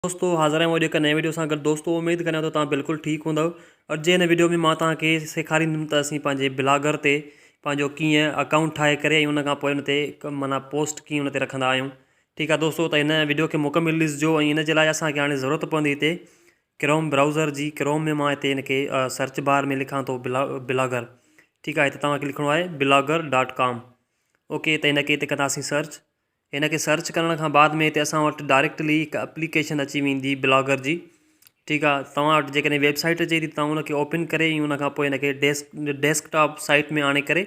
दोस्तों हाज़िर आहियूं अॼु हिकु नए वीडियो सां गॾु। दोस्तों उमेद करियां थो तव्हां बिल्कुलु ठीकु हूंदव। और जे हिन वीडियो में मां तव्हांखे सेखारींदुमि त असीं पंहिंजे ब्लॉगर ते पंहिंजो कीअं अकाउंट ठाहे करे ऐं उन खां पोइ हुन ते माना पोस्ट कीअं हुन ते रखंदा आहियूं। ठीकु आहे दोस्तों, त हिन वीडियो खे मुकमिल ॾिसिजो। ऐं हिन जे लाइ असांखे हाणे ज़रूरत पवंदी हिते क्रोम ब्राउज़र जी। क्रोम में मां हिते हिनखे सर्च बार में लिखां थो ब्लॉगर। ठीकु आहे, हिते तव्हांखे लिखिणो आहे blogger.com। ओके, त हिनखे हिते कंदासीं सर्च। हिनखे सर्च करण खां बाद में हिते असां वटि डायरेक्टली हिकु एप्लीकेशन अची वेंदी ब्लॉगर जी। ठीकु आहे, तव्हां वटि जेकॾहिं वेबसाइट अचे थी तव्हां उनखे ओपन करे ऐं उन खां पोइ हिनखे डेस्कटॉप साइट में आणे करे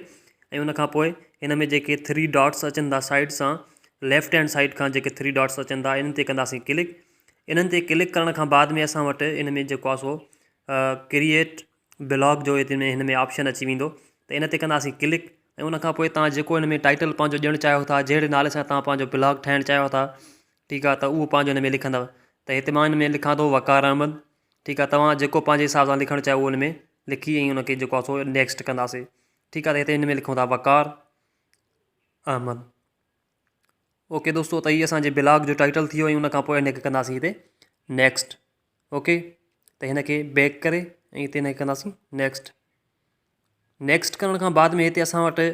ऐं उन खां पोइ हिन में जेके 3 डॉट्स अचनि था साइड सां, लेफ्ट हैंड साइड खां जेके 3 डॉट्स अचनि था इन्हनि ते कंदासीं क्लिक। इन्हनि ते क्लिक करण खां बाद में असां वटि इन में जेको आहे सो क्रिएट ब्लॉग जो हिन में ऑप्शन अची वेंदो। त इन ते कंदासीं क्लिक ऐं उन खां पोइ तव्हां जेको हिन में टाइटल पंहिंजो ॾियणु चाहियो था, जहिड़े नाले सां तव्हां पंहिंजो ब्लॉग ठाहिणु चाहियो था, ठीकु आहे, त उहो पंहिंजो हिन में लिखंदव। त हिते मां हिन में लिखां थो वकार अहमद। ठीकु आहे, तव्हां जेको पंहिंजे हिसाब सां लिखणु चाहियो उहो हिन में लिखी ऐं उनखे जेको आहे सो नेक्स्ट कंदासीं। ठीकु आहे, त हिते हिन में लिखूं था वकार अहमद। ओके दोस्तों, त हीअ असांजे ब्लॉग जो टाइटल थी वियो ऐं उन खां पोइ हिनखे कंदासीं हिते नेक्स्ट। ओके, त हिनखे बैक करे ऐं हिते हिनखे कंदासीं नेक्स्ट। नेक्स्ट करण खां बाद में हिते असां वटि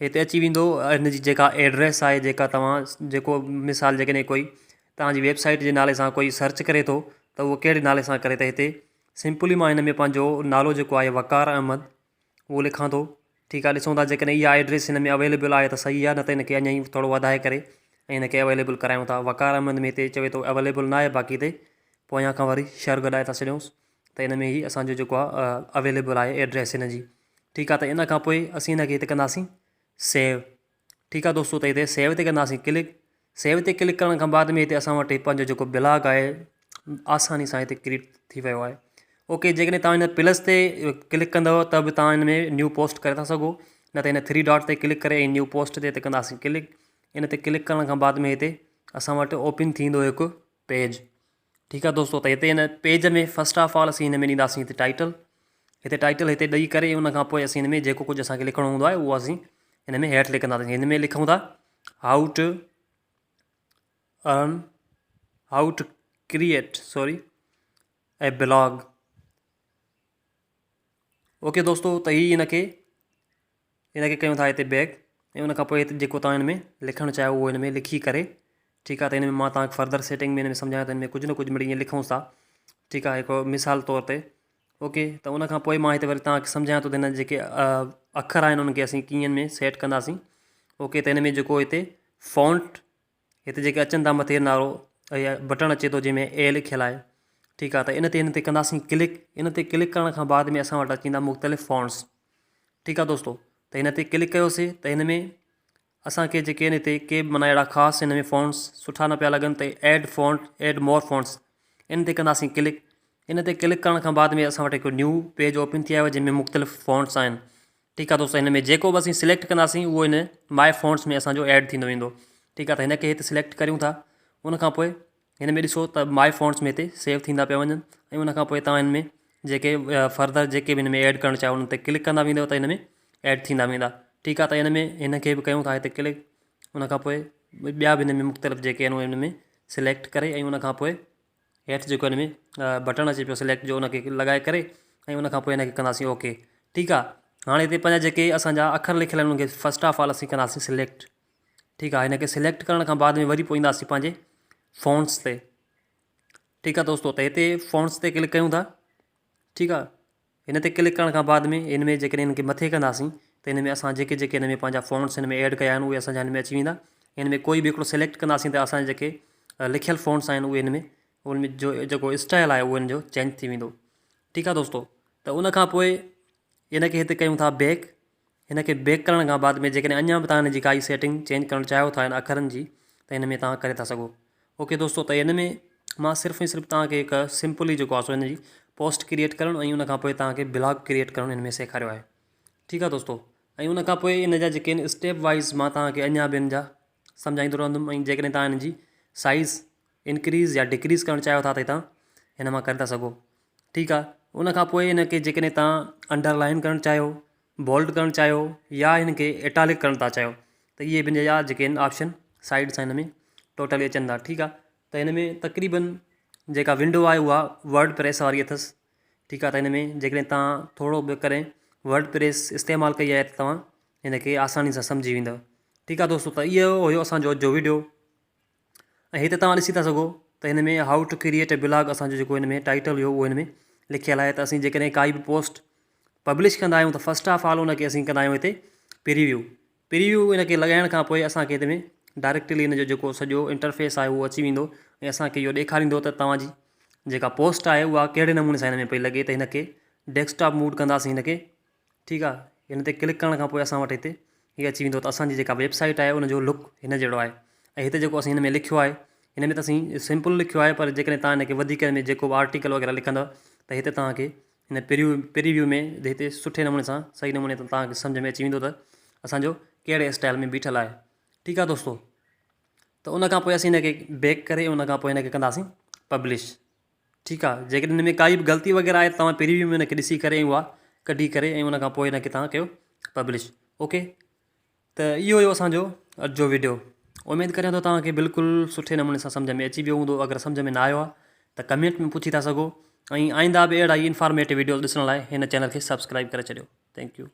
हिते अची वेंदो हिन जी जेका एड्रेस आहे, जेका तव्हां जेको मिसाल जेकॾहिं कोई तव्हांजी वेबसाइट जे नाले सां कोई सर्च करे थो त उहो कहिड़े नाले सां करे। त हिते सिंपली मां हिन में पंहिंजो नालो जेको आहे वकार अहमद उहो लिखां थो। ठीकु आहे, ॾिसूं था जेकॾहिं इहा एड्रेस हिन में अवेलेबल आहे त सही आहे, न त हिनखे अञा ई थोरो वधाए करे ऐं हिनखे अवेलेबल करायूं था। वकार अहमद में हिते चवे थो अवेलेबल न आहे, बाक़ी हिते पोयां खां वरी शर गॾाए था छॾियूंसि त हिन में ई असांजो जेको आहे अवेलेबल आहे एड्रेस हिन जी। ठीकु आहे, त इन खां पोइ असीं हिनखे हिते कंदासीं सेव। ठीकु आहे दोस्तों, त हिते सेव ते कंदासीं क्लिक। सेव ते क्लिक करण खां बाद में हिते असां वटि पंहिंजो जेको ब्लॉग आहे आसानी सां हिते क्रिएट थी वियो आहे। ओके, जेकॾहिं तव्हां हिन प्लस ते क्लिक कंदव त बि तव्हां हिन में न्यू पोस्ट करे था सघो, न त हिन 3 डॉट ते क्लिक करे ऐं न्यू पोस्ट ते हिते कंदासीं क्लिक। इन ते क्लिक करण खां बाद में हिते असां वटि ओपन थींदो हिकु पेज। ठीकु आहे दोस्तों, त हिते हिन पेज में फस्ट ऑफ ऑल असीं हिन में ॾींदासीं हिते टाइटल। हिते टाइटल हिते ॾेई करे उन खां पोइ असीं हिन में जेको कुझु असांखे लिखिणो हूंदो आहे उहो असीं हिन में हेठि लिखंदासीं। हिन में लिखूं था how to earn how to create a blog. Okay दोस्तों, त हीअ हिनखे कयूं था हिते बैक ऐं उन खां पोइ हिते जेको तव्हां हिन में लिखणु चाहियो उहो हिन में लिखी करे। ठीकु आहे, त हिन में मां तव्हांखे फर्दर सेटिंग में हिन में सम्झायां त हिन में कुझु न कुझु मिड़ी ईअं लिखूं था। ठीकु आहे, हिकु मिसाल तौर ते। ओके, त उन खां पोइ मां हिते वरी तव्हांखे सम्झायां थो त हिन जेके अखर आहिनि उनखे असीं कीअं में सेट कंदासीं। ओके, त हिन में जेको हिते फॉन्ट हिते जेके अचनि था मथे नालो या बटण अचे थो जंहिंमें ए लिखियलु आहे। ठीकु आहे, त हिन ते कंदासीं क्लिक। इन ते क्लिक करण खां बाद में असां वटि अची वेंदा मुख़्तलिफ़ फॉन्ट्स। ठीकु आहे दोस्तों, त हिन ते क्लिक कयोसीं त हिन में असांखे जेके आहिनि हिते के माना अहिड़ा ख़ासि हिन में फॉन्ट्स सुठा न पिया लॻनि त add font add more fonts इन ते कंदासीं क्लिक। इन ते क्लिक करण खां बाद में असां वटि हिकु न्यू पेज ओपन थी आयो आहे जंहिंमें मुख़्तलिफ़ फॉन्ट्स आहिनि। ठीकु आहे दोस्तों, हिन में जेको बि असीं सिलेक्ट कंदासीं उहो हिन माय फॉन्ट्स में असांजो ऐड थींदो वेंदो। ठीकु आहे, त हिनखे हिते सिलेक्ट करियूं था। उन खां पोइ हिन में ॾिसो त माय फॉन्ट्स में हिते सेव थींदा पिया वञनि ऐं उन खां पोइ तव्हां हिन में जेके फर्दर जेके बि हिन में ऐड करणु चाहियो उन ते क्लिक कंदा वेंदव त हिन में ऐड थींदा वेंदा। ठीकु आहे, त हिन में हिनखे बि कयूं था हिते क्लिक। उन खां पोइ ॿिया बि हिन में मुख़्तलिफ़ जेके आहिनि उहे हिन में सिलेक्ट करे ऐं उन खां पोइ हेठि जेको हिन में बटण अचे पियो सिलेक्ट जो उनखे लॻाए करे ऐं उन खां पोइ हिनखे कंदासीं ओके। ठीकु आहे, हाणे हिते पंहिंजा जेके असांजा अखर लिखियल आहिनि उनखे फस्ट ऑफ ऑल असीं कंदासीं सिलेक्ट। ठीकु आहे, हिनखे सिलेक्ट करण खां बाद में वरी पोइ ईंदासीं पंहिंजे फॉन्ट्स ते। ठीकु आहे दोस्तों, त हिते फॉन्ट्स ते क्लिक कयूं था। ठीकु आहे, हिन ते क्लिक करण खां बाद में हिन में जेकॾहिं हिनखे मथे कंदासीं त हिन में असां जेके जेके हिन में पंहिंजा फॉन्ट्स हिन में ऐड कया आहिनि उहे असांजा हिन में अची वेंदा। हिन में कोई बि हिकिड़ो सिलेक्ट कंदासीं त असांजे जेके लिखियल फॉन्ट्स आहिनि उहे हिन में उनमें जो जेको स्टाइल आहे उहो हिन जो चेंज थी वेंदो। ठीकु आहे दोस्तों, त उन खां पोइ हिनखे हिते कयूं था बैक। हिनखे बैक करण खां बाद में जेकॾहिं अञा बि तव्हां हिन जी काई सेटिंग चेंज करणु चाहियो था हिन अखरनि जी त हिन में तव्हां करे था सघो। ओके दोस्तों, त हिन में मां सिर्फ़ु ऐं सिर्फ़ु तव्हांखे हिकु सिंपली जेको आहे सो हिन जी पोस्ट क्रिएट करणु ऐं उन खां पोइ तव्हांखे ब्लॉग क्रिएट करणु हिन में सेखारियो आहे। ठीकु आहे दोस्तों, ऐं उन खां पोइ हिन जा जेके आहिनि स्टेप वाइज़ मां तव्हांखे अञा बि हिन जा सम्झाईंदो रहंदुमि। ऐं जेकॾहिं तव्हां हिन जी साइज़ इंक्रीज़ या डिक्रीज़ करणु चाहियो था त तव्हां हिन मां करे था सघो। ठीकु आहे, उन खां पोइ हिनखे जेकॾहिं तव्हां अंडरलाइन करणु चाहियो, बोल्ड करणु चाहियो या हिनखे इटैलिक करणु था चाहियो त इहे ॿिनि जा जेके आहिनि ऑप्शन साइड सां हिन में टोटली अचनि था। ठीकु आहे, त हिन में तक़रीबन जेका विंडो आहे उहा वर्ड प्रेस वारी अथसि। ठीकु आहे, त हिन में जेकॾहिं तव्हां थोरो बि करे वर्ड प्रेस इस्तेमालु कई आहे त तव्हां हिन खे आसानी सां सम्झी वेंदव। ठीकु आहे दोस्तों, त इहो हुयो असांजो अॼु जो वीडियो। ऐं हिते तव्हां ॾिसी था सघो त हिन में हाउ टू क्रिएट ए ब्लॉग असांजो जेको हिन में टाइटल हुयो उहो हिन में लिखियलु आहे। त असीं जेकॾहिं काई बि पोस्ट पब्लिश कंदा आहियूं त फस्ट ऑफ ऑल उनखे असीं कंदा आहियूं हिते प्रीव्यू हिनखे लॻाइण खां पोइ असांखे हिन में डायरेक्टली हिन जो जेको सॼो इंटरफेस आहे उहो अची वेंदो ऐं असांखे इहो ॾेखारींदो त तव्हांजी जेका पोस्ट आहे उहा कहिड़े नमूने सां हिन में पई लॻे। त हिनखे डेस्कटॉप मूड कंदासीं हिनखे। ठीकु आहे, हिन ते क्लिक करण खां पोइ असां वटि हिते हीअ अची वेंदो त असांजी जेका वेबसाइट आहे उनजो लुक हिन जहिड़ो आहे। ऐं हिते जेको असीं हिन में लिखियो आहे, हिन में त असीं सिंपल लिखियो आहे, पर जेकॾहिं तव्हां हिनखे वधीक में जेको बि आर्टिकल वग़ैरह लिखंदव त हिते तव्हांखे हिन प्रीव्यू में हिते सुठे नमूने सां सही नमूने सां तव्हांखे सम्झ में अची वेंदो त असांजो कहिड़े स्टाइल में बीठल आहे। ठीकु आहे दोस्तों, त उन खां पोइ असीं हिनखे बैक करे उन खां पोइ हिनखे कंदासीं पब्लिश। ठीकु आहे, जेकॾहिं हिन में काई बि ग़लती वग़ैरह आहे तव्हां प्रीव्यू में हिनखे ॾिसी करे उहा कढी करे ऐं उन खां पोइ हिनखे तव्हां कयो पब्लिश। ओके, त इहो हुयो असांजो अॼु जो वीडियो। उमेदु करियां थो तव्हांखे बिल्कुलु सुठे नमूने सां सम्झ में अची वियो हूंदो। अगरि सम्झ में न आयो आहे त कमेंट में पुछी था सघो। ऐं आईंदा बि अहिड़ा ई इंफॉर्मेटिव वीडियो ॾिसण लाइ हिन चैनल खे सब्सक्राइब करे छॾियो। Thank U.